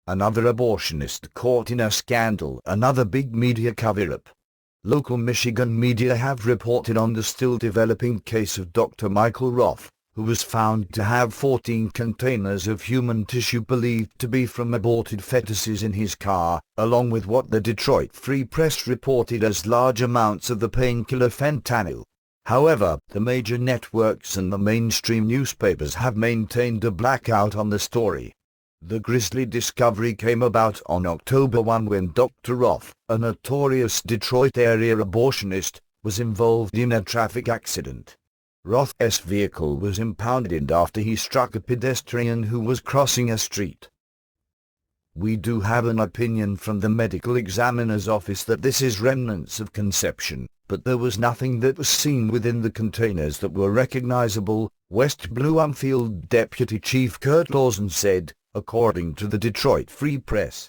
another abortionist caught in a scandal, another big media cover-up. Local Michigan media have reported on the still developing case of Dr. Michael Roth, who was found to have 14 containers of human tissue believed to be from aborted fetuses in his car, along with what the Detroit Free Press reported as large amounts of the painkiller fentanyl. However, the major networks and the mainstream newspapers have maintained a blackout on the story. The grisly discovery came about on October 1 when Dr. Roth, a notorious Detroit-area abortionist, was involved in a traffic accident. Roth's vehicle was impounded after he struck a pedestrian who was crossing a street. We do have an opinion from the medical examiner's office that this is remnants of conception, but there was nothing that was seen within the containers that were recognizable, West Bloomfield Deputy Chief Curt Lawson said, according to the Detroit Free Press.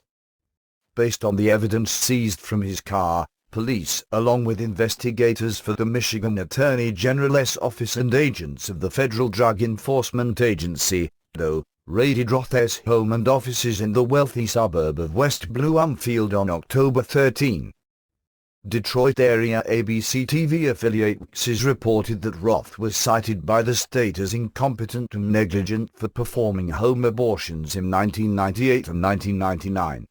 Based on the evidence seized from his car, police, along with investigators for the Michigan Attorney General's office and agents of the Federal Drug Enforcement Agency, raided Roth's home and offices in the wealthy suburb of West Bloomfield on October 13. Detroit-area ABC TV affiliate WXS reported that Roth was cited by the state as incompetent and negligent for performing home abortions in 1998 and 1999.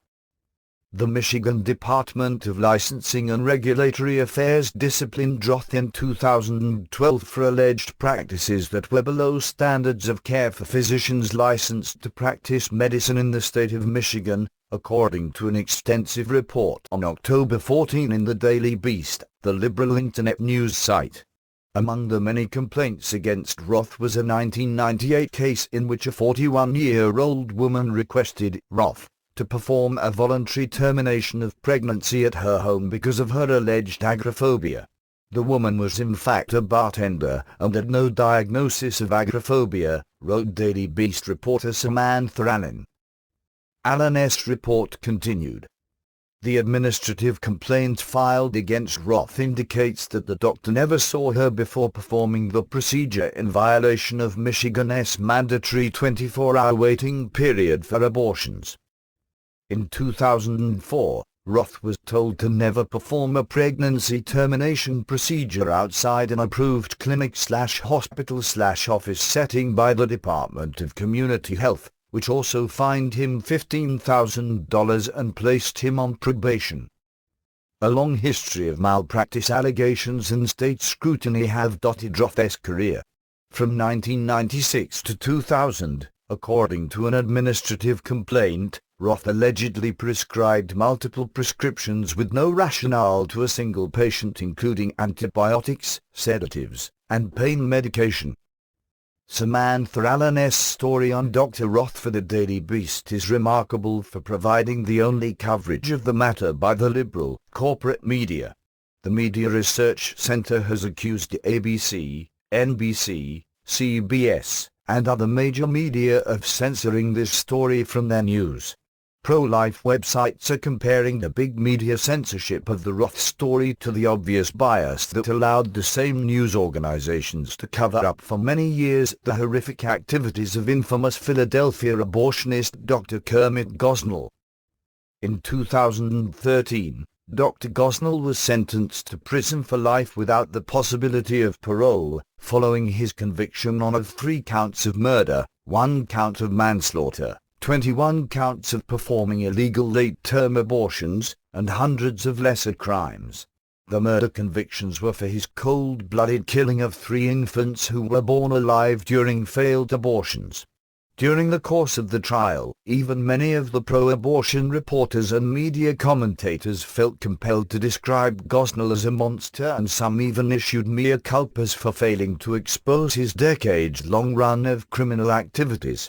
The Michigan Department of Licensing and Regulatory Affairs disciplined Roth in 2012 for alleged practices that were below standards of care for physicians licensed to practice medicine in the state of Michigan, according to an extensive report on October 14 in the Daily Beast, the liberal internet news site. Among the many complaints against Roth was a 1998 case in which a 41-year-old woman requested Roth to perform a voluntary termination of pregnancy at her home because of her alleged agoraphobia. The woman was in fact a bartender and had no diagnosis of agoraphobia, wrote Daily Beast reporter Samantha Allen. Allen's report continued. The administrative complaint filed against Roth indicates that the doctor never saw her before performing the procedure in violation of Michigan's mandatory 24-hour waiting period for abortions. In 2004, Roth was told to never perform a pregnancy termination procedure outside an approved clinic/hospital/office setting by the Department of Community Health, which also fined him $15,000 and placed him on probation. A long history of malpractice allegations and state scrutiny have dotted Roth's career. From 1996 to 2000, according to an administrative complaint, Roth allegedly prescribed multiple prescriptions with no rationale to a single patient, including antibiotics, sedatives, and pain medication. Samantha Allen's story on Dr. Roth for the Daily Beast is remarkable for providing the only coverage of the matter by the liberal, corporate media. The Media Research Center has accused ABC, NBC, CBS, and other major media of censoring this story from their news. Pro-life websites are comparing the big media censorship of the Roth story to the obvious bias that allowed the same news organizations to cover up for many years the horrific activities of infamous Philadelphia abortionist Dr. Kermit Gosnell. In 2013, Dr. Gosnell was sentenced to prison for life without the possibility of parole, following his conviction on 3 counts of murder, 1 count of manslaughter, 21 counts of performing illegal late-term abortions, and hundreds of lesser crimes. The murder convictions were for his cold-blooded killing of 3 infants who were born alive during failed abortions. During the course of the trial, even many of the pro-abortion reporters and media commentators felt compelled to describe Gosnell as a monster, and some even issued mea culpas for failing to expose his decades-long run of criminal activities.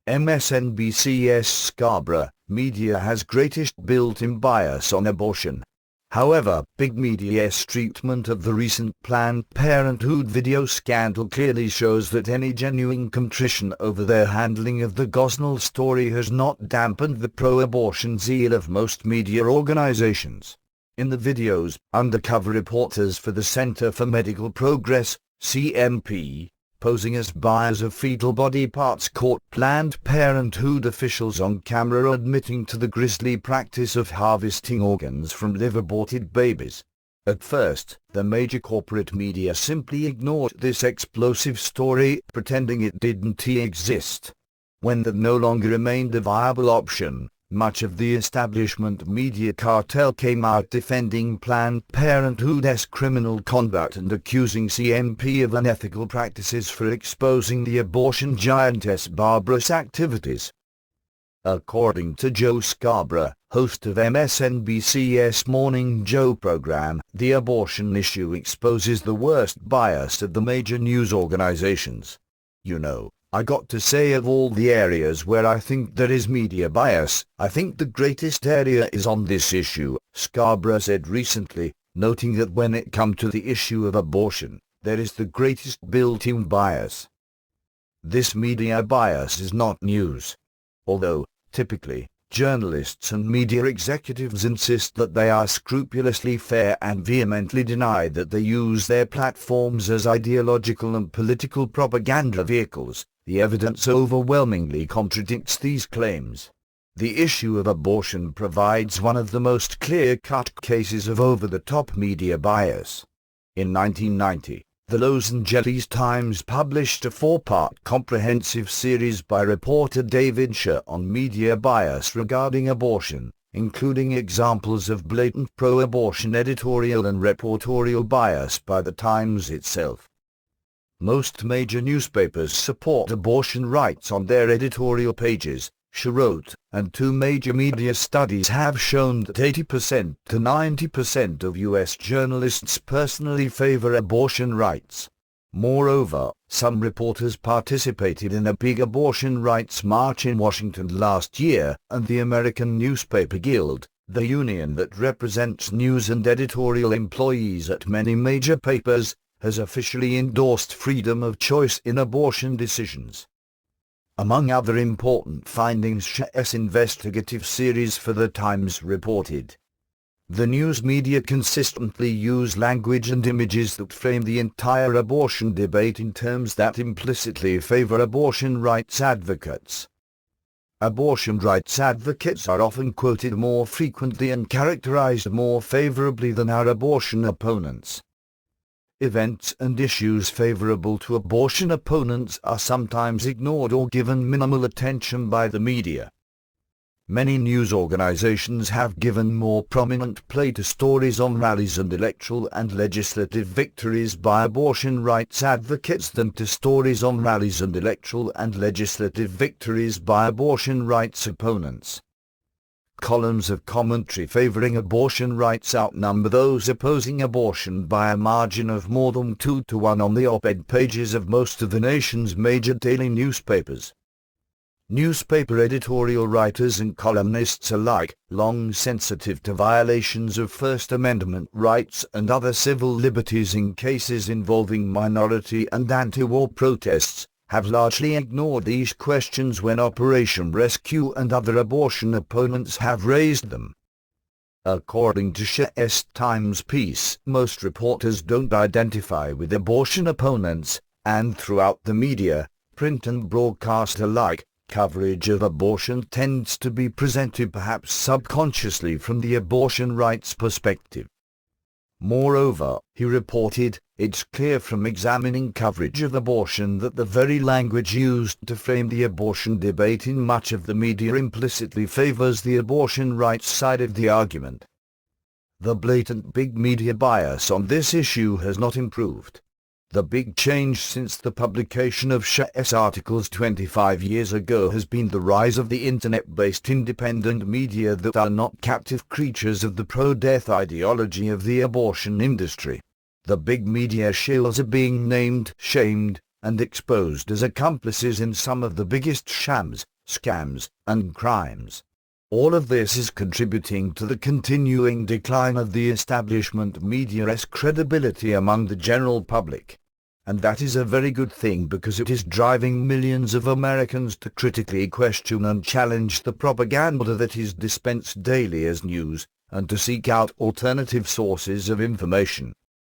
MSNBC's Scarborough media has greatest built-in bias on abortion. However, big media's treatment of the recent Planned Parenthood video scandal clearly shows that any genuine contrition over their handling of the Gosnell story has not dampened the pro-abortion zeal of most media organizations. In the videos, undercover reporters for the Center for Medical Progress, CMP, posing as buyers of fetal body parts, caught Planned Parenthood officials on camera admitting to the grisly practice of harvesting organs from live-aborted babies. At first, the major corporate media simply ignored this explosive story, pretending it didn't exist. When that no longer remained a viable option, much of the establishment media cartel came out defending Planned Parenthood's criminal conduct and accusing CMP of unethical practices for exposing the abortion giantess' barbarous activities. According to Joe Scarborough, host of MSNBC's Morning Joe program, the abortion issue exposes the worst bias of the major news organizations. You know, I got to say, of all the areas where I think there is media bias, I think the greatest area is on this issue, Scarborough said recently, noting that when it comes to the issue of abortion, there is the greatest built-in bias. This media bias is not news. Although, typically, journalists and media executives insist that they are scrupulously fair and vehemently deny that they use their platforms as ideological and political propaganda vehicles, the evidence overwhelmingly contradicts these claims. The issue of abortion provides one of the most clear-cut cases of over-the-top media bias. In 1990, the Los Angeles Times published a 4-part comprehensive series by reporter David Scher on media bias regarding abortion, including examples of blatant pro-abortion editorial and reportorial bias by the Times itself. Most major newspapers support abortion rights on their editorial pages, Scher wrote, and 2 major media studies have shown that 80% to 90% of U.S. journalists personally favor abortion rights. Moreover, some reporters participated in a big abortion rights march in Washington last year, and the American Newspaper Guild, the union that represents news and editorial employees at many major papers, has officially endorsed freedom of choice in abortion decisions. Among other important findings, Scher's investigative series for the Times reported, the news media consistently use language and images that frame the entire abortion debate in terms that implicitly favor abortion rights advocates. Abortion rights advocates are often quoted more frequently and characterized more favorably than our abortion opponents. Events and issues favorable to abortion opponents are sometimes ignored or given minimal attention by the media. Many news organizations have given more prominent play to stories on rallies and electoral and legislative victories by abortion rights advocates than to stories on rallies and electoral and legislative victories by abortion rights opponents. Columns of commentary favoring abortion rights outnumber those opposing abortion by a margin of more than 2 to 1 on the op-ed pages of most of the nation's major daily newspapers. Newspaper editorial writers and columnists alike, long sensitive to violations of First Amendment rights and other civil liberties in cases involving minority and anti-war protests, have largely ignored these questions when Operation Rescue and other abortion opponents have raised them. According to Scher's Times piece, most reporters don't identify with abortion opponents, and throughout the media, print and broadcast alike, coverage of abortion tends to be presented perhaps subconsciously from the abortion rights perspective. Moreover, he reported, it's clear from examining coverage of abortion that the very language used to frame the abortion debate in much of the media implicitly favors the abortion rights side of the argument. The blatant big media bias on this issue has not improved. The big change since the publication of Scher's articles 25 years ago has been the rise of the internet-based independent media that are not captive creatures of the pro-death ideology of the abortion industry. The big media shills are being named, shamed, and exposed as accomplices in some of the biggest shams, scams, and crimes. All of this is contributing to the continuing decline of the establishment media's credibility among the general public. And that is a very good thing because it is driving millions of Americans to critically question and challenge the propaganda that is dispensed daily as news, and to seek out alternative sources of information.